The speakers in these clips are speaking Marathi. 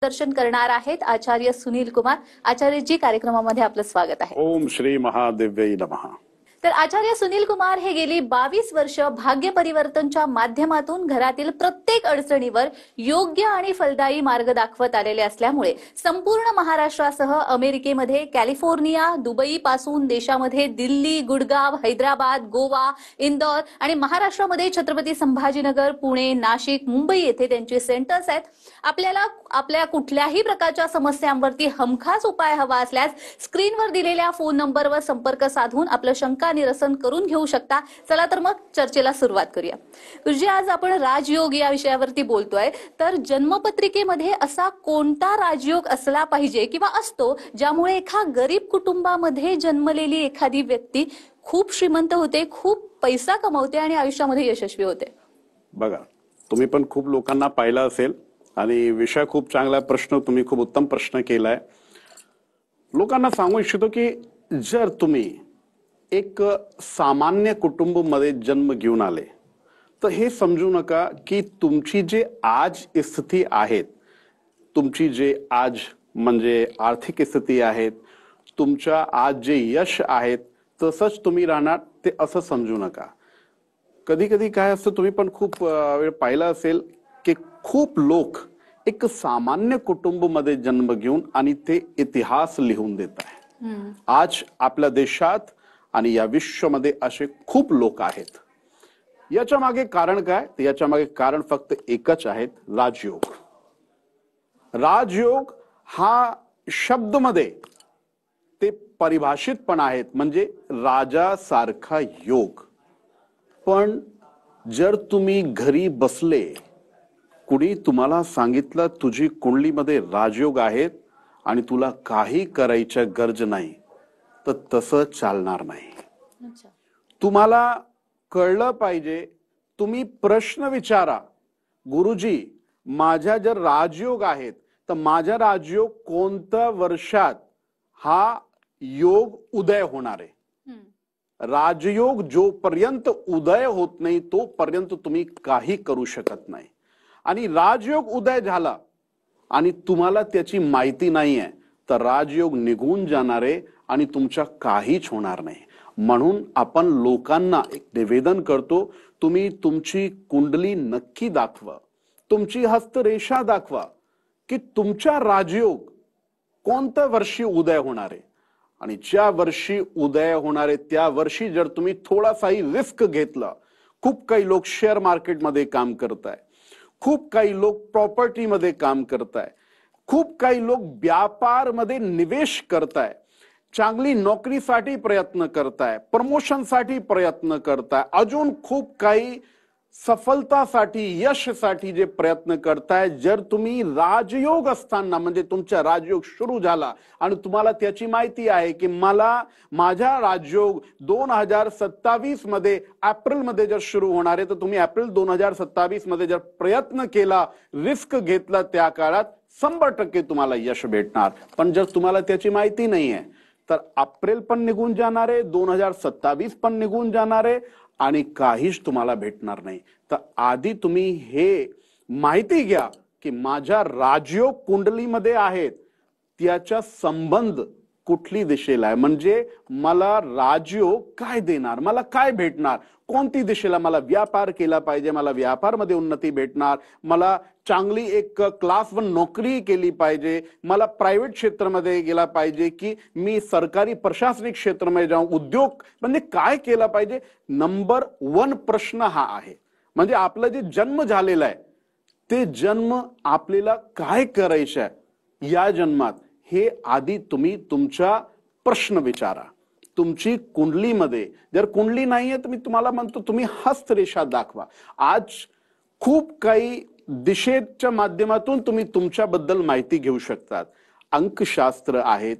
दर्शन करणार आहेत आचार्य सुनील कुमार। आचार्यजी, कार्यक्रमामध्ये आपलं स्वागत आहे। ओम श्री महादेव्यै नमः। तर आचार्य सुनील कुमार हे गेली 22 वर्ष भाग्य परिवर्तनच्या माध्यमातून घरातील प्रत्येक अडचणीवर योग्य आणि फलदायी मार्ग दाखवत आलेले असल्यामुळे संपूर्ण महाराष्ट्रासह अमेरिकेमध्ये कॅलिफोर्निया, दुबई पासून देशामध्ये दिल्ली, गुडगाव, हैदराबाद, गोवा, इंदौर आणि महाराष्ट्रामध्ये छत्रपती संभाजीनगर, पुणे, नाशिक, मुंबई येथे त्यांचे सेंटर्स आहेत। आपल्याला आपल्या कुठल्याही प्रकारच्या समस्यांवरती हमखास उपाय हवा असल्यास स्क्रीनवर दिलेल्या फोन नंबरवर संपर्क साधून आपलं शंका निरसन करून घेऊ शकता। चला तर मग चर्चेला सुरुवात करूया। गुरुजी, आज आपण राजयोग या विषयावरती बोलतोय, तर जन्मपत्रिकेमध्ये असा कोणता राजयोग असला पाहिजे किंवा असतो ज्यामुळे एका गरीब कुटुंबामध्ये जन्मलेली एखादी व्यक्ती खूप श्रीमंत होते, खूप पैसा कमवते आणि आयुष्यामध्ये यशस्वी होते? बघा, तुम्ही पण खूप लोकांना पाहिलं असेल आणि विषय खूप चांगला प्रश्न, तुम्ही खूप उत्तम प्रश्न केलाय। लोकांना सांगू इच्छितो की जर तुम्ही एक सामान्य कुटुंब मध्ये जन्म घेऊन आले तर हे समजू नका की तुमची जे आज स्थिती आहे, तुमची जे आज म्हणजे आर्थिक स्थिती आहे, तुमच्या आज जे यश आहे तसंच तुम्ही राहणार, ते असं समजू नका। कधी कधी काय असतं, तुम्ही पण खूप वेळ पाहिलं असेल की खूप लोक एक सामान्य कुटुंब मध्ये जन्म घेऊन आणि ते इतिहास लिहून देत आहे। आज आपल्या देशात आणि या विश्वामध्ये असे खूप लोक आहेत। याच्या मागे कारण काय? याच्या मागे कारण फक्त एकच आहे, राजयोग। राजयोग हा शब्द मध्ये ते परिभाषित पण आहेत, म्हणजे राजासारखा योग। पण जर तुम्ही घरी बसले, कुणी तुम्हाला सांगितलं तुझी कुंडलीमध्ये राजयोग आहेत आणि तुला काही करायची गरज नाही, तर तसं चालणार नाही। तुम्हाला कळलं पाहिजे, तुम्ही प्रश्न विचारा, गुरुजी माझ्या जर राजयोग आहेत तर माझ्या राजयोग कोणत्या वर्षात हा योग उदय होणार आहे? राजयोग जोपर्यंत उदय होत नाही तोपर्यंत तुम्ही काही करू शकत नाही। आणि राजयोग उदय झाला आणि तुम्हाला त्याची माहिती नाहीये तर राजयोग निघून जाणार आहे आणि तुमच्या काहीच होणार नाही। म्हणून आपण लोकांना एक निवेदन करतो, तुम्ही तुमची कुंडली नक्की दाखवा, तुमची हस्तरेषा दाखवा की तुमच्या राजयोग कोणत्या वर्षी उदय होणार आहे। आणि ज्या वर्षी उदय होणार आहे त्या वर्षी जर तुम्ही थोडासाही रिस्क घेतला, खूप काही लोक शेअर मार्केटमध्ये काम करताय, खूप काही लोक प्रॉपर्टी मध्ये काम करताय, खूप काही लोक व्यापार मध्ये निवेश करताय, चांगली नोकरीसाठी प्रयत्न करताय, प्रमोशनसाठी प्रयत्न करताय, अजून खूप काही सफलतासाठी, यशासाठी जे प्रयत्न करताय, जर तुम्ही राजयोग असताना म्हणजे तुमचा राजयोग सुरू झाला आणि तुम्हाला त्याची माहिती आहे की मला माझा राजयोग 2027 मध्ये एप्रिल मध्ये जर सुरू होणार आहे, तर तुम्ही एप्रिल 2027 मध्ये जर प्रयत्न केला, रिस्क घेतला, त्या काळात 100% तुम्हाला यश भेटणार। पण जर तुम्हाला त्याची माहिती नाहीये तर एप्रिल पण निघून जाणार आहे, 2027 पण निघून जाणार आहे आणि काहीच तुम्हाला भेटणार नाही। तर आधी तुम्ही हे माहिती घ्या की माझ्या राजयोग कुंडलीमध्ये आहेत, त्याचा संबंध कुठली दिशेला आहे, म्हणजे मला राजयोग काय देणार, मला काय भेटणार, कोणती दिशेला मला व्यापार केला पाहिजे, मला व्यापारमध्ये उन्नती भेटणार, मला चांगली एक क्लास 1 नोकरी केली पाहिजे, मला प्रायव्हेट क्षेत्रामध्ये गेला पाहिजे की मी सरकारी प्रशासनिक क्षेत्रामध्ये जाऊन उद्योग, म्हणजे काय केला पाहिजे। नंबर 1 प्रश्न हा आहे, म्हणजे आपला जे जन्म झालेला आहे ते जन्म आपल्याला काय करायचं आहे या जन्मात, हे आधी तुम्ही तुमचा प्रश्न विचारा। तुमची कुंडलीमध्ये जर कुंडली नाहीये तर मी तुम्हाला म्हणतो तुम्ही हस्तरेषा दाखवा। आज खूप काही दिशेच्या माध्यमातून तुम्ही तुमच्याबद्दल माहिती घेऊ शकतात। अंकशास्त्र आहेत,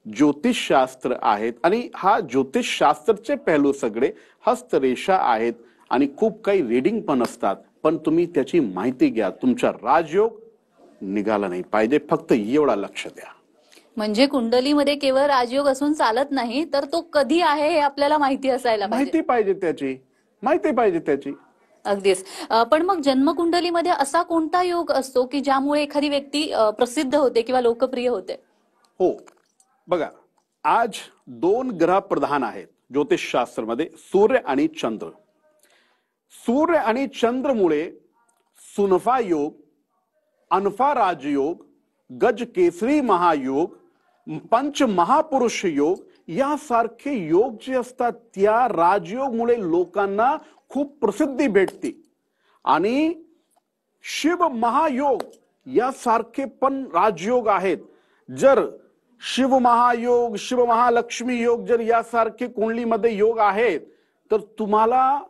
ज्योतिषशास्त्र आहेत आणि हा ज्योतिषशास्त्रचे पहलू सगळे हस्तरेषा आहेत आणि खूप काही रीडिंग पण असतात। पण तुम्ही त्याची माहिती घ्या, तुमचा राजयोग निघाला नाही पाहिजे, फक्त एवढा लक्ष द्या। म्हणजे कुंडलीमध्ये केवळ राजयोग असून चालत नाही, तर तो कधी आहे हे आपल्याला माहिती असायला पाहिजे, माहिती पाहिजे त्याची, माहिती पाहिजे त्याची। अगदीच. पण मग जन्मकुंडलीमध्ये असा कोणता योग असतो की ज्यामुळे एखादी व्यक्ती प्रसिद्ध होते किंवा लोकप्रिय होते? हो, बघा, आज 2 ग्रह प्रधान आहेत ज्योतिषशास्त्रामध्ये, सूर्य आणि चंद्र. सूर्य आणि चंद्रमुळे सुनफा योग, अनफा राजयोग, गज केसरी महायोग, पंच महापुरुष योग यासारखे योग जे असतात त्या राजयोगमुळे लोकांना खूप प्रसिद्धी भेटते. आणि शिव महायोग यासारखे पण राजयोग आहेत. जर शिव महायोग, शिव महालक्ष्मी योग जर यासारखे कुंडलीमध्ये योग आहेत तर तुम्हाला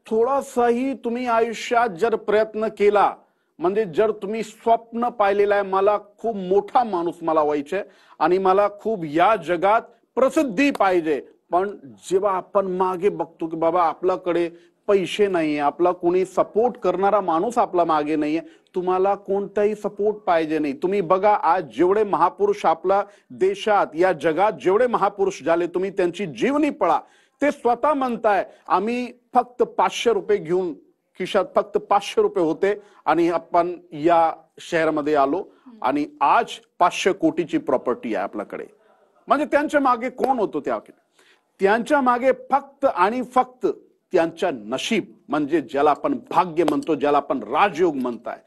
थोडासाही तुम्ही आयुष्यात जर प्रयत्न केला, म्हणजे जर तुम्ही स्वप्न पाहिलेलं आहे, मला खूप मोठा माणूस मला व्हायचंय आणि मला खूप या जगात प्रसिद्धी पाहिजे, पण जेव्हा आपण मागे बघतो की बाबा आपल्याकडे पैसे नाहीये, आपला कोणी सपोर्ट करणारा माणूस आपला मागे नाहीये, तुम्हाला कोणताही सपोर्ट पाहिजे नाही. तुम्ही बघा आज जेवढे महापुरुष आपल्या देशात या जगात जेवढे महापुरुष झाले, तुम्ही त्यांची जीवनी पळा, ते स्वतः म्हणताय आम्ही फक्त 500 रुपये घेऊन, खिशात फक्त 500 रुपये होते आणि आपण या शहरामध्ये आलो आणि आज 500 कोटीची प्रॉपर्टी आहे आपल्याकडे. म्हणजे त्यांच्या मागे कोण होतो? त्यांच्या मागे फक्त आणि फक्त त्यांच्या नशीब, म्हणजे ज्याला आपण भाग्य म्हणतो, ज्याला आपण राजयोग म्हणताय.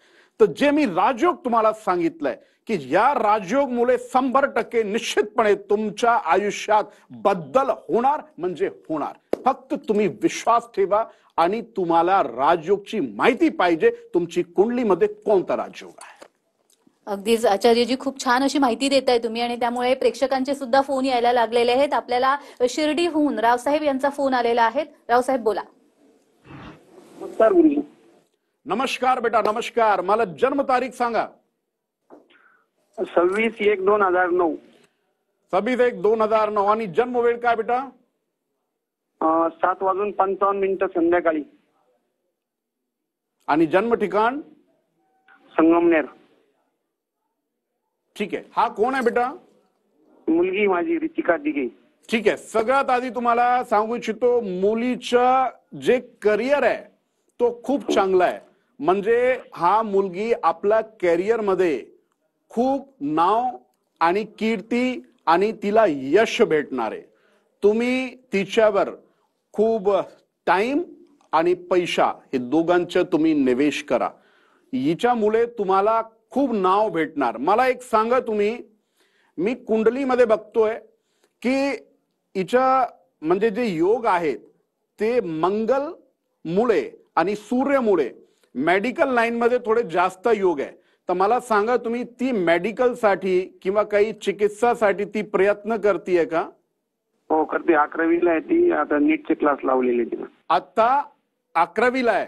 तर जे मी राजयोग तुम्हाला सांगितलंय की या राजयोगमुळे 100% निश्चितपणे तुमच्या आयुष्यात बदल होणार म्हणजे होणार. फक्त तुम्ही विश्वास ठेवा आणि तुम्हाला राजयोगची माहिती पाहिजे, तुमची कुंडलीमध्ये कोणता राजयोग आहे. अगदीच आचार्यजी, खूप छान अशी माहिती देताय तुम्ही आणि त्यामुळे प्रेक्षकांचे सुद्धा फोन यायला लागलेले आहेत. आपल्याला शिर्डीहून रावसाहेब यांचा फोन आलेला आहे. रावसाहेब बोला. नमस्कार गुरुजी. नमस्कार बेटा, नमस्कार. मला जन्म तारीख सांगा. 26/1/2009. 26/1/2009. आणि जन्म वेळ काय बेटा? 7:55 संध्याकाळी. आणि जन्म ठिकाण? संगमनेर. ठीक आहे. हा कोण आहे बेटा? मुलगी माझी रितिका दिघे. ठीक आहे. सगळ्यात आधी तुम्हाला सांगू इच्छितो, मुलीचं जे करिअर आहे तो खूप चांगला आहे. म्हणजे हा मुलगी आपल्या कॅरियर मध्ये खूप नाव आणि कीर्ती आणि तिला यश भेटणार आहे. तुम्ही तिच्यावर खूप टाइम आणि पैसा हे दोघांचं तुम्ही निवेश करा. हिच्यामुळे तुम्हाला खूप नाव भेटणार. मला एक सांगा तुम्ही, मी कुंडलीमध्ये बघतोय की हिच्या म्हणजे जे योग आहेत ते मंगल मुळे आणि सूर्यमुळे मेडिकल लाईन मध्ये थोडे जास्त योग आहे. तर मला सांगा तुम्ही, ती मेडिकल साठी किंवा काही चिकित्सासाठी ती प्रयत्न करते का? हो करते. 11वीला आहे ती. आता नीटचे क्लास लावलेले तिला. आता 11वीला आहे.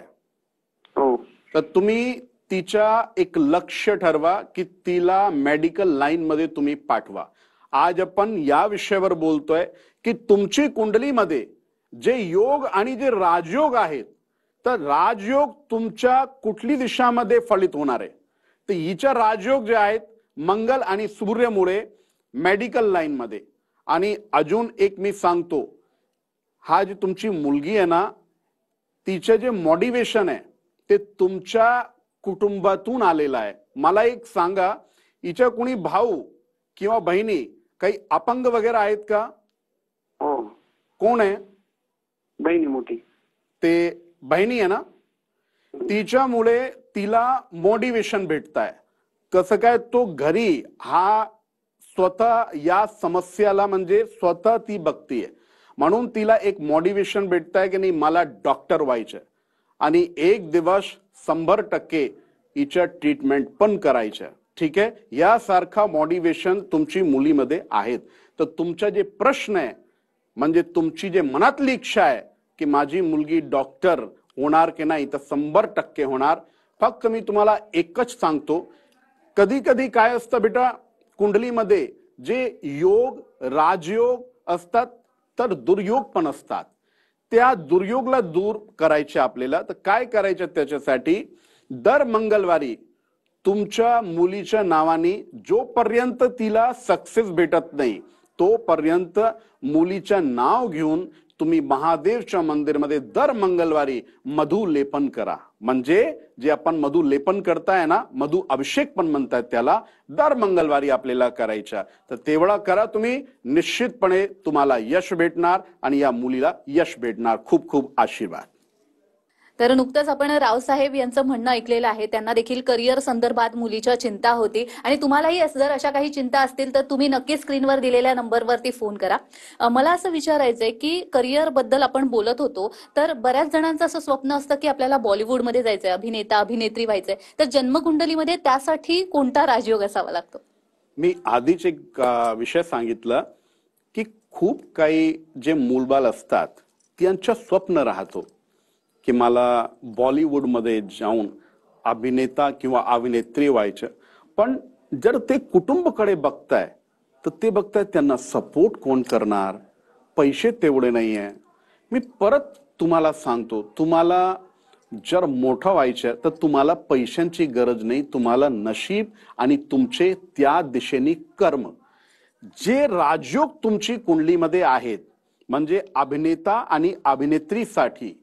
हो. तर तुम्ही तिच्या एक लक्ष्य ठरवा की तिला मेडिकल लाईन मध्ये तुम्ही पाठवा. आज आपण या विषयावर बोलतोय की तुमची कुंडलीमध्ये जे योग आणि जे राजयोग आहेत, तर राजयोग तुमच्या कुठली दिशामध्ये फलित होणार आहे? तर हिच्या राजयोग जे आहेत मंगल आणि सूर्यमुळे मेडिकल लाईन मध्ये. आणि अजून एक मी सांगतो, हा जी तुमची मुलगी आहे ना, तिचे जे मोटिवेशन आहे ते तुमच्या कुटुंबातून आलेलं आहे. मला एक सांगा, हिच्या कोणी भाऊ किंवा बहिणी काही अपंग वगैरे आहेत का? हो. कोण आहे? बहिणी मोठी. ते बहिणी आहे ना, तिच्यामुळे तिला मोटिवेशन भेटताय. कसं काय? तो घरी हा स्वतः या समस्याला म्हणजे स्वतः ती बघतीये, म्हणून तिला एक मोटिवेशन भेटताय की नाही मला डॉक्टर व्हायचंय आणि एक दिवस 100% हिच्या ट्रीटमेंट पण करायच्या. ठीक आहे. यासारखा मोटिवेशन तुमची मुलीमध्ये आहेत. तर तुमचा जे प्रश्न आहे म्हणजे तुमची जे मनातली इच्छा आहे की माझी मुलगी डॉक्टर होणार की नाही, तर 100% होणार. फक्त मी तुम्हाला एकच सांगतो, कधी कधी काय असतं बेटा, कुंडलीमध्ये जे योग राजयोग असतात तर दुर्योग पण असतात. त्या दुर्योगला दूर करायचे आपल्याला. तर काय करायचं त्याच्यासाठी, दर मंगळवारी तुमच्या मुलीच्या नावाने जोपर्यंत तिला सक्सेस भेटत नाही तोपर्यंत मुलीचं नाव घेऊन तुम्ही महादेवच्या मंदिरमध्ये दर मंगळवारी मधु लेपन करा. म्हणजे जे आपण मधु लेपन करताय ना, मधु अभिषेक पण म्हणतात त्याला, दर मंगळवारी आपल्याला करायचा. तर तेवढा करा तुम्ही, निश्चितपणे तुम्हाला यश भेटणार आणि या मुलीला यश भेटणार. खूप खूप आशीर्वाद. तर नुकतंच आपण रावसाहेब यांचं म्हणणं ऐकलेलं आहे. त्यांना देखील करिअर संदर्भात मुलीच्या चिंता होती आणि तुम्हालाही जर अशा काही चिंता असतील तर तुम्ही नक्की स्क्रीनवर दिलेल्या नंबरवरती फोन करा. मला असं विचारायचंय की करिअर बद्दल आपण बोलत होतो, तर बऱ्याच जणांचं असं स्वप्न असतं की आपल्याला बॉलिवूडमध्ये जायचंय, अभिनेता अभिनेत्री व्हायचंय. तर जन्मकुंडलीमध्ये त्यासाठी कोणता राजयोग असावा लागतो? मी आधीच एक विषय सांगितलं की खूप काही जे मूलबाल असतात त्यांचं स्वप्न राहतो की मला बॉलिवूडमध्ये जाऊन अभिनेता किंवा अभिनेत्री व्हायचं. पण जर ते कुटुंबाकडे बघताय तर ते बघताय त्यांना सपोर्ट कोण करणार, पैसे तेवढे नाहीये. मी परत तुम्हाला सांगतो, तुम्हाला जर मोठं व्हायचं तर तुम्हाला पैशांची गरज नाही, तुम्हाला नशीब आणि तुमचे त्या दिशेने कर्म. जे राजयोग तुमची कुंडलीमध्ये आहेत, म्हणजे अभिनेता आणि अभिनेत्रीसाठी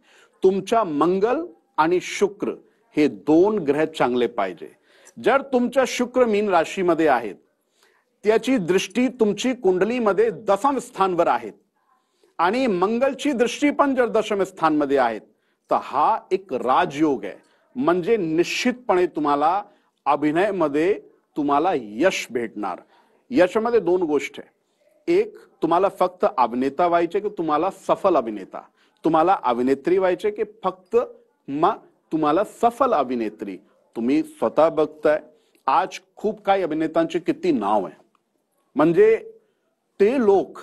तुमच्या मंगल आणि शुक्र हे दोन ग्रह चांगले पाहिजे. जर तुमच्या शुक्र मीन राशीमध्ये आहेत, त्याची दृष्टी तुमची कुंडलीमध्ये दशम स्थानवर आहेत आणि मंगलची दृष्टी पण जर दशम स्थानमध्ये आहेत, तर हा एक राजयोग आहे. म्हणजे निश्चितपणे तुम्हाला अभिनयामध्ये तुम्हाला यश भेटणार. यशामध्ये दोन गोष्टी आहे. एक, तुम्हाला फक्त अभिनेता व्हायचे की तुम्हाला सफल अभिनेता, तुम्हाला अभिनेत्री व्हायचे की फक्त तुम्हाला सफल अभिनेत्री. तुम्ही स्वतः बघताय आज खूप काही अभिनेत्यांचे किती नाव आहे. म्हणजे ते लोक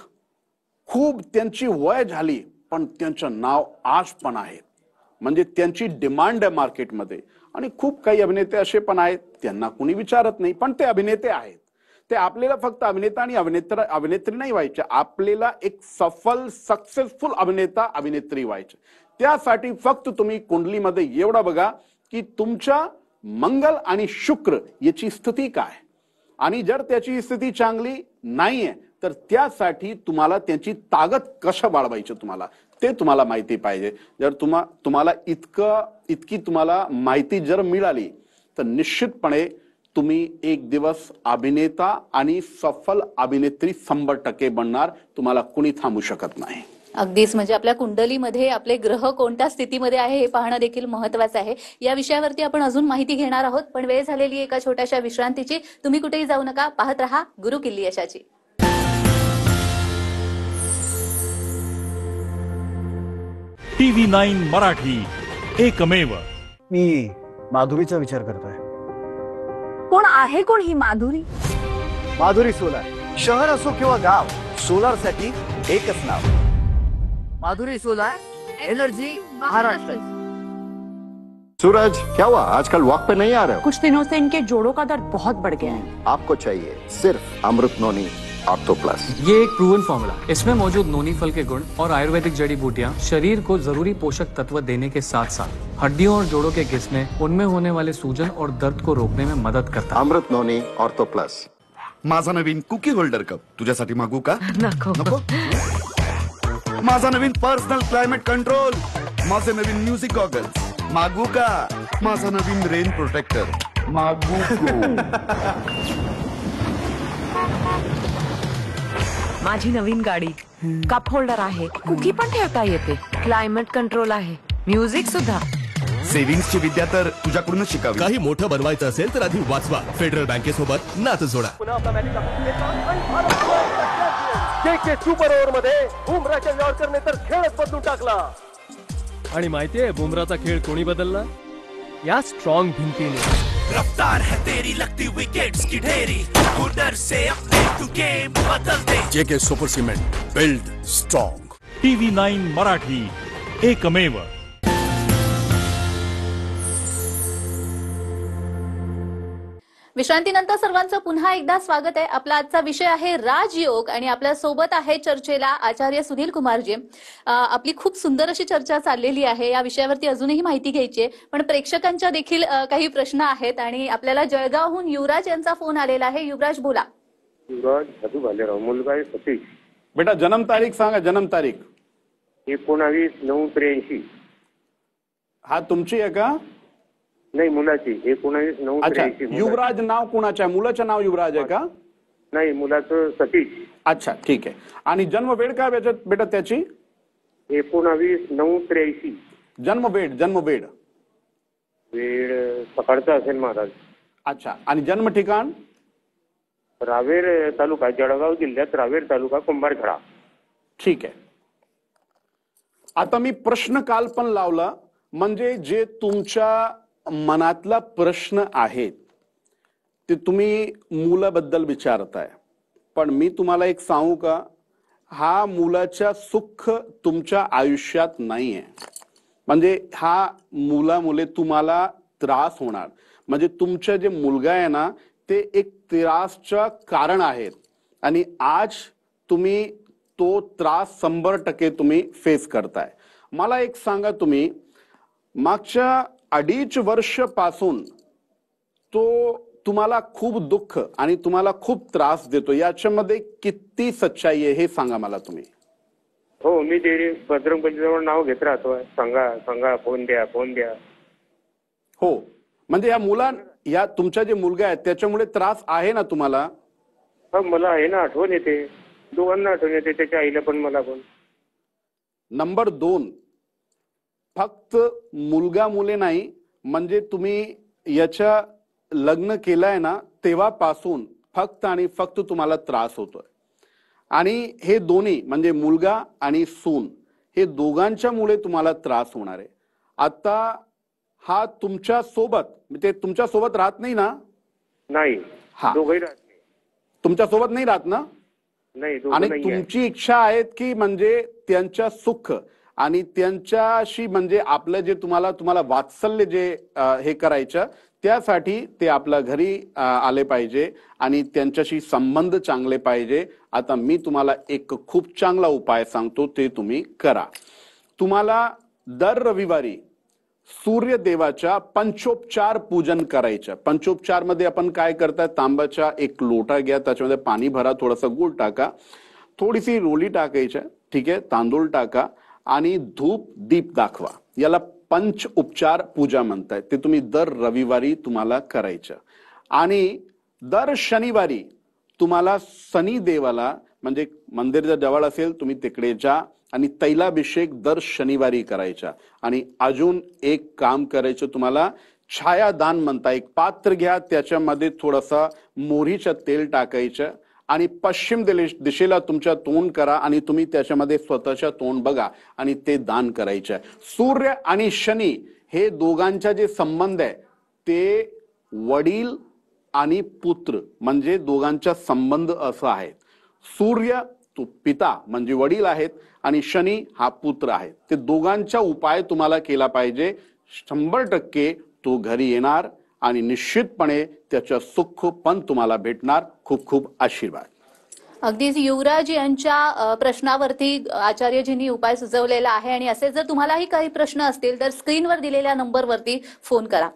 खूप त्यांची वय झाली पण त्यांचं नाव आज पण आहे. म्हणजे त्यांची डिमांड आहे मार्केटमध्ये. आणि खूप काही अभिनेते असे पण आहेत त्यांना कोणी विचारत नाही पण ते अभिनेते आहेत. ते आपल्याला फक्त अभिनेता आणि अभिनेत्री नाही व्हायचे, आपल्याला एक सफल सक्सेसफुल अभिनेता अभिनेत्री व्हायचे. त्यासाठी फक्त तुम्ही कुंडलीमध्ये एवढा बघा की तुमच्या मंगल आणि शुक्र याची स्थिती काय, आणि जर त्याची स्थिती चांगली नाहीये तर त्यासाठी तुम्हाला त्यांची ताकद कसं वाढवायची ते तुम्हाला माहिती पाहिजे. जर तुम्हाला इतकी तुम्हाला माहिती जर मिळाली तर निश्चितपणे तुम्ही एक दिवस अभिनेता आणि सफल अभिनेत्री 100% बनणार. तुम्हाला कुणी थांबू शकत नाही. अगदीच. म्हणजे आपल्या कुंडलीमध्ये आपले ग्रह कोणत्या स्थितीमध्ये आहे हे पाहणं देखील महत्वाचं आहे. या विषयावरती आपण अजून माहिती घेणार आहोत, पण वेळ झालेली एका छोट्याशा विश्रांतीची. तुम्ही कुठेही जाऊ नका, पाहत रहा गुरु किल्ली यशाची. TV9 मराठी एकमेव. मी माधुरीचा विचार करतोय. कोण आहे कोण ही माधुरी? माधुरी सोलार. शहर असो किंवा गाव, सोलार साठी एकच नाव. Madhuri solar, energy Maharashtra. सूरज, क्या हुआ? आजकल वॉक पे नहीं आ रहे हो? कुछ दिनों से इनके जोड़ों का दर्द बहुत बढ़ गया है. आपको चाहिए सिर्फ अमृत नोनी ऑर्थो प्लस. ये एक प्रूवन फॉर्मूला. इसमें मौजूद नोनी फल के गुण और आयुर्वेदिक जड़ी बूटियाँ शरीर को जरूरी पोषक तत्व देने के साथ साथ हड्डियों और जोड़ों के घिसने, उनमें होने वाले सूजन और दर्द को रोकने में मदद करता है. अमृत नोनी ऑर्थो प्लस. माझा नवीन कुकी होल्डर कप तुझ्यासाठी मागू का? नको. नको. माझा नवीन पर्सनल क्लायमेट कंट्रोल, माझे नवीन म्युझिक गॉगल्स मागू का? माझा नवीन रेन प्रोटेक्टर मागू माझी नवीन गाडी, कप होल्डर आहे, कुकी पण ठेवता येते, क्लायमेट कंट्रोल आहे, म्युझिक सुद्धा. सेव्हिंग्सची विद्या तर तुझ्याकडूनच शिकावी. काही मोठं बनवायचं असेल तर आधी वाचवा. फेडरल बँकेसोबत नातं जोडा. सुपर ओव्हर मध्ये बुमराच्या यॉर्करने तर खेळच बदलून टाकला. आणि माहितीये बुमराचा खेळ कोणी बदलला? या स्ट्रॉंग भिंतीने. रफ्तार है तेरी लगती विकेट्स की ढेरी, हुनर से अपने तू गेम बदल दे. JK super cement, build strong. TV9 Marathi एकमेव. विश्रांतीनंतर सर्वांचं पुन्हा एकदा स्वागत आहे. आपला आजचा विषय आहे राजयोग आणि आपल्या सोबत आहे चर्चेला आचार्य सुनील कुमारजी. आपली खूप सुंदर अशी चर्चा चाललेली आहे. या विषयावरती अजूनही माहिती घ्यायची आहे, पण प्रेक्षकांच्या देखील काही प्रश्न आहेत आणि आपल्याला जळगावहून युवराज यांचा फोन आलेला आहे. युवराज बोला. युवराज भालेराव, मुलगा आहे सतीश. बेटा जन्म तारीख सांगा. जन्म तारीख 19/9/83. हा तुमची आहे का? नाही, मुलाची. अच्छा, 19/9/83. युवराज नाव कोणाचं आहे? मुलाचं नाव युवराज आहे का? नाही, मुलाचं सतीश. अच्छा, ठीक आहे. आणि जन्मवेळ काय बेटा त्याची? 19/9/83. जन्मवेळ वेळ सकाळचा असेल महाराज. अच्छा, आणि जन्म ठिकाण? रावेर तालुका, जळगाव जिल्ह्यात रावेर तालुका, कुंभारखेडा. ठीक आहे. आता मी प्रश्न काल पण लावला, म्हणजे जे तुमच्या मनातला प्रश्न आहेत ते तुम्ही मुलाबद्दल विचारताय, पण मी तुम्हाला एक सांगू का, हा मुलाच्या सुख तुमच्या आयुष्यात नाहीये. म्हणजे हा मुले तुम्हाला त्रास होणार. म्हणजे तुमचं जे मुलगा आहे ना ते एक त्रासचं कारण आहेत आणि आज तुम्ही तो त्रास 100% तुम्ही फेस करताय. मला एक सांगा, तुम्ही मागच्या 2.5 वर्षापासून तो तुम्हाला खूप दुःख आणि तुम्हाला खूप त्रास देतो, याच्यामध्ये किती सच्चाई आहे हे सांगा मला तुम्ही. हो, मी ते बजरंगबलीजवळ नाव घेत राहतो, सांगा फोन द्या. हो, म्हणजे या तुमचा जे मुलगा आहे त्याच्यामुळे त्रास आहे ना तुम्हाला? मला आहे ना, आठवण येते, दोघांना आठवण येते, त्याच्या आईला पण मला पण. नंबर 2, फक्त मुलगा मुले नाही, म्हणजे तुम्ही याच्या लग्न केलंय ना तेव्हापासून फक्त आणि फक्त तुम्हाला त्रास होतोय. आणि हे दोन्ही म्हणजे मुलगा आणि सून हे दोघांच्या मुळे तुम्हाला त्रास होणार आहे. आता हा तुमच्या सोबत, ते तुमच्या सोबत राहत नाही ना? नाही, दोघंही राहत नाही. तुमच्या सोबत नाही राहत ना? नाही. आणि तुमची इच्छा आहे की म्हणजे त्यांच्या सुख आणि त्यांच्याशी म्हणजे आपलं जे तुम्हाला वात्सल्य जे हे करायचं, त्यासाठी ते आपल्या घरी आले पाहिजे आणि त्यांच्याशी संबंध चांगले पाहिजे. आता मी तुम्हाला एक खूप चांगला उपाय सांगतो, ते तुम्ही करा. तुम्हाला दर रविवारी सूर्यदेवाच्या पंचोपचार पूजन करायचं. पंचोपचार मध्ये आपण काय करताय, तांब्याचा एक लोटा घ्या, त्याच्यामध्ये पाणी भरा, थोडासा गुळ टाका, थोडीशी रोली टाकायच्या, ठीक आहे, तांदूळ टाका आणि धूप दीप दाखवा. याला पंच उपचार पूजा म्हणताय. ते तुम्ही दर रविवारी तुम्हाला करायचं. आणि दर शनिवारी तुम्हाला शनी देवाला, म्हणजे मंदिर जर जवळ असेल तुम्ही तिकडे जा आणि तैलाभिषेक दर शनिवारी करायचा. आणि अजून एक काम करायचं, तुम्हाला छायादान म्हणता. एक पात्र घ्या, त्याच्यामध्ये थोडासा मोहरीचं तेल टाकायचं आणि पश्चिम दिशेला तुमच्या तोंड करा आणि तुम्ही त्याच्यामध्ये स्वतःच्या तोंड बघा आणि ते दान करायचं. सूर्य आणि शनी हे दोघांचा जे संबंध आहे ते वडील आणि पुत्र म्हणजे दोघांचा संबंध असा आहे. सूर्य तो पिता म्हणजे वडील आहेत आणि शनी हा पुत्र आहे. ते दोघांचा उपाय तुम्हाला केला पाहिजे. 100% तो घरी येणार आणि निश्चितपणे त्याचं सुख पण तुम्हाला भेटणार. खूप खूप आशीर्वाद. अगदीच युवराज यांच्या प्रश्नावरती आचार्यजींनी उपाय सुचवलेला आहे. आणि असे जर तुम्हालाही काही प्रश्न असतील तर स्क्रीनवर दिलेल्या नंबरवरती फोन करा.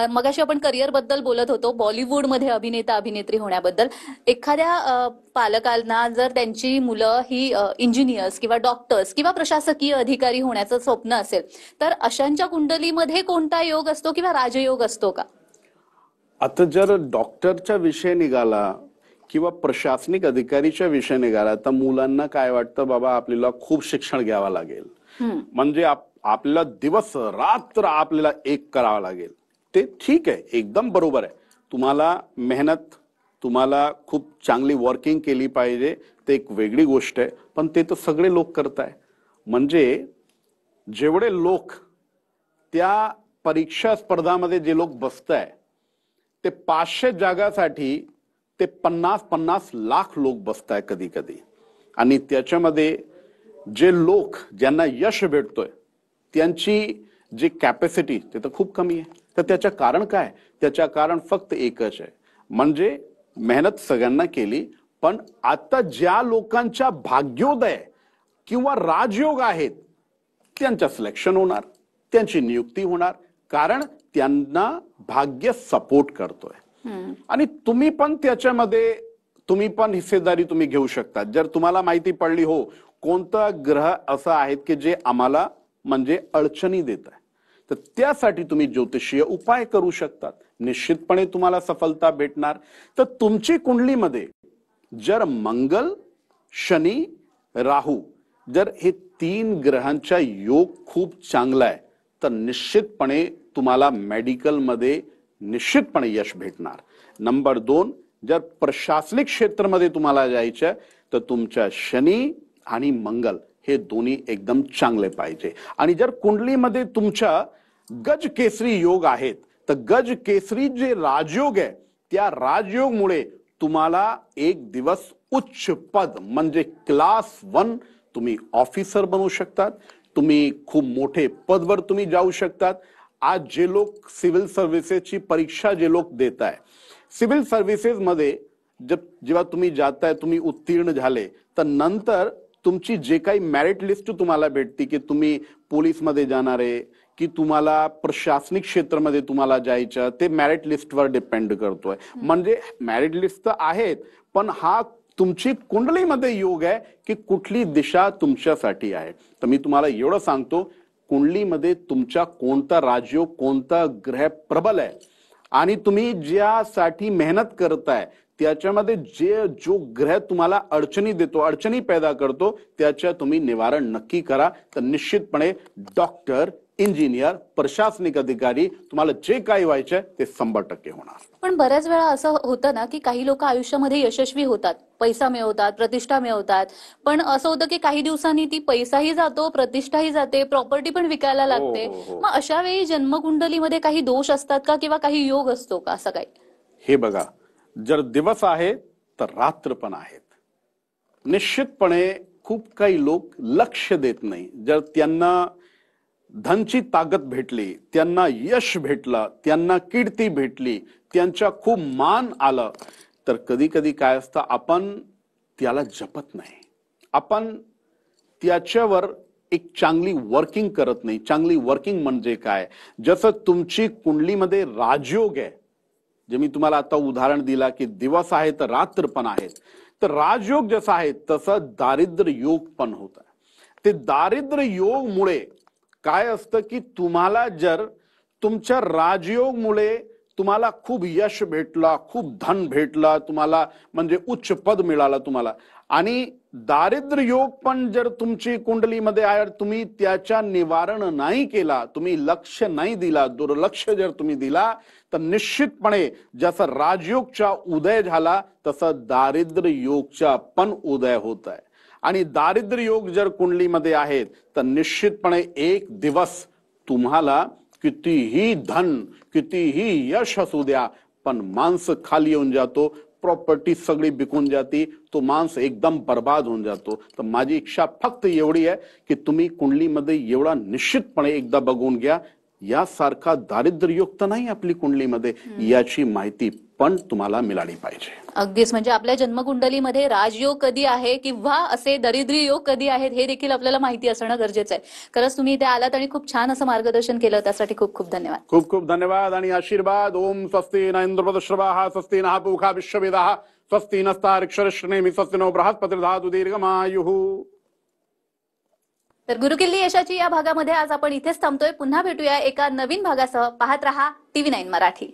मगाशी आपण करिअर बद्दल बोलत होतो, बॉलिवूडमध्ये अभिनेता अभिनेत्री होण्याबद्दल. एखाद्या पालकांना जर त्यांची मुलं ही इंजिनियर्स किंवा डॉक्टर्स किंवा प्रशासकीय अधिकारी होण्याचं स्वप्न असेल तर अशांच्या कुंडलीमध्ये कोणता योग असतो किंवा राजयोग असतो का? आता जर डॉक्टरचा विषय निघाला किंवा प्रशासनिक अधिकारीचा विषय निघाला तर मुलांना काय वाटतं, बाबा आपल्याला खूप शिक्षण घ्यावं लागेल, म्हणजे आपल्याला दिवस रात्र आपल्याला एक करावं लागेल. ते ठीक आहे, एकदम बरोबर आहे. तुम्हाला मेहनत, तुम्हाला खूप चांगली वर्किंग केली पाहिजे, ते एक वेगळी गोष्ट आहे. पण ते तर सगळे लोक करताय. म्हणजे जेवढे लोक त्या परीक्षा स्पर्धामध्ये जे लोक बसताय ते 500 जागासाठी ते 50-50 लाख लोक बसताय कधी कधी. आणि त्याच्यामध्ये जे लोक ज्यांना यश भेटतोय त्यांची जी कॅपॅसिटी ते तर खूप कमी आहे. तर त्याचं कारण काय? त्याचं कारण फक्त एकच आहे, म्हणजे मेहनत सगळ्यांना केली. पण आता ज्या लोकांच्या भाग्योदय किंवा राजयोग आहेत त्यांचं सिलेक्शन होणार, त्यांची नियुक्ती होणार, कारण त्यांना भाग्य सपोर्ट करतोय. आणि तुम्ही पण त्याच्यामध्ये तुम्ही पण हिस्सेदारी तुम्ही घेऊ शकता. जर तुम्हाला माहिती पडली हो कोणता ग्रह असा आहे की जे आम्हाला म्हणजे अडचणी देत आहे, तर त्यासाठी तुम्ही ज्योतिषीय उपाय करू शकतात. निश्चितपणे तुम्हाला सफलता भेटणार. तर तुमची कुंडलीमध्ये जर मंगल, शनी, राहू जर हे 3 ग्रहांचा योग खूप चांगला आहे, तर निश्चितपणे तुम्हाला मेडिकलमध्ये निश्चितपणे यश भेटणार. नंबर 2, जर प्रशासनिक क्षेत्रामध्ये तुम्हाला जायचं तर तुमच्या शनी आणि मंगल हे दोन्ही एकदम चांगले पाहिजे. आणि जर कुंडलीमध्ये तुमच्या गज केसरी योग आहेत, तर गज केसरी जे राजयोग आहे, त्या राजयोगमुळे तुम्हाला एक दिवस उच्च पद म्हणजे क्लास 1 तुम्ही ऑफिसर बनू शकतात. तुम्ही खूप मोठे पदवर तुम्ही जाऊ शकतात. आज जे लोक सिव्हिल सर्व्हिसेसची परीक्षा जे लोक देत आहे, सिव्हिल सर्व्हिसेस मध्ये जेव्हा तुम्ही जाताय, तुम्ही उत्तीर्ण झाले, तर नंतर तुमची जे काही मेरिट लिस्ट तुम्हाला भेटते की तुम्ही पोलीस मध्ये जाणार आहे की तुम्हाला प्रशासनिक क्षेत्रामध्ये तुम्हाला जायचं, ते मेरिट लिस्टवर डिपेंड करतोय. म्हणजे मेरिट लिस्ट तर आहेत, पण हा तुमची कुंडलीमध्ये योग आहे की कुठली दिशा तुमच्यासाठी आहे. तर मी तुम्हाला एवढं सांगतो, कुंडलीमध्ये तुमच्या कोणता राजयोग, कोणता ग्रह प्रबल आहे आणि तुम्ही ज्यासाठी मेहनत करताय त्याच्यामध्ये जो ग्रह तुम्हाला अडचणी देतो, अडचणी पैदा करतो, त्याच्या तुम्ही निवारण नक्की करा. तर निश्चितपणे डॉक्टर, इंजिनियर, प्रशासनिक अधिकारी, तुम्हाला जे काही व्हायचंय ते 100% होणार. पण बऱ्याच वेळा असं होतं ना की काही लोक आयुष्यामध्ये यशस्वी होतात, पैसा मिळवतात, प्रतिष्ठा मिळवतात, पण असं होतं की काही दिवसांनी ती पैसाही जातो, प्रतिष्ठाही जाते, प्रॉपर्टी पण विकायला लागते. मग अशा वेळी जन्मकुंडलीमध्ये काही दोष असतात का किंवा काही योग असतो का, असं काही? हे बघा, जर दिवस आहे तर रात्र पण आहेत. निश्चितपणे खूप काही लोक लक्ष देत नाही. जर त्यांना धनची ताकद भेटली, त्यांना यश भेटलं, त्यांना कीर्ती भेटली, त्यांच्या खूप मान आलं, तर कधी कधी काय असतं, आपण त्याला जपत नाही, आपण त्याच्यावर एक चांगली वर्किंग करत नाही. चांगली वर्किंग म्हणजे काय, जसं तुमची कुंडलीमध्ये राजयोग आहे, जे मी तुम्हाला आता उदाहरण दिला की दिवस आहे तर रात्र पण आहेत, तर राजयोग जसा आहे तसं दारिद्र्य योग पण होत आहे. ते दारिद्र्य योग मुळे काय असतं की तुम्हाला जर तुमच्या राजयोगमुळे तुम्हाला खूप यश भेटला, खूप धन भेटला, तुम्हाला म्हणजे उच्च पद मिळालं तुम्हाला, आणि दारिद्र्य योग पण जर तुमची कुंडलीमध्ये आहे, तुम्ही त्याच्या निवारण नाही केला, तुम्ही लक्ष नाही दिला, दुर्लक्ष जर तुम्ही दिला, तर निश्चितपणे जसं राजयोगचा उदय झाला तसं दारिद्र्य योगचा पण उदय होत आहे. आणि दारिद्र्य योग जर कुंडलीमध्ये आहेत तर निश्चितपणे एक दिवस तुम्हाला कितीही धन, कितीही यश असू द्या, पण माणूस खाली येऊन जातो, प्रॉपर्टी सगळी बिकून जाती, तो माणूस एकदम बर्बाद होऊन जातो. तर माझी इच्छा फक्त एवढी आहे की तुम्ही कुंडलीमध्ये एवढा निश्चितपणे एकदा बघून घ्या, यासारखा दारिद्र्य योग तर नाही आपली कुंडलीमध्ये, याची माहिती पण तुम्हाला मिळाली पाहिजे. अगदीच, म्हणजे आपल्या जन्मकुंडलीमध्ये राजयोग कधी आहे किंवा असे दारिद्र्य योग कधी आहेत हे देखील आपल्याला माहिती असणं गरजेचं आहे. खरंच तुम्ही इथे आलात आणि खूप छान असं मार्गदर्शन केलं, त्यासाठी खूप खूप धन्यवाद. खूप खूप धन्यवाद आणि आशीर्वाद. ओम स्वस्ति न इंद्रप्रदश्रवाः स्वस्ति नः पूषा विश्ववेदाः स्वस्ति नस्तार्क्षरश्रेणीः स्वस्ति नो बृहस्पतिर्दधातु दीर्घमायुः. तर गुरुकिल्ली यशाची या भागामध्ये आज आपण इथेच थांबतोय. पुन्हा भेटूया एका नवीन भागासह. पाहत रहा TV9 मराठी.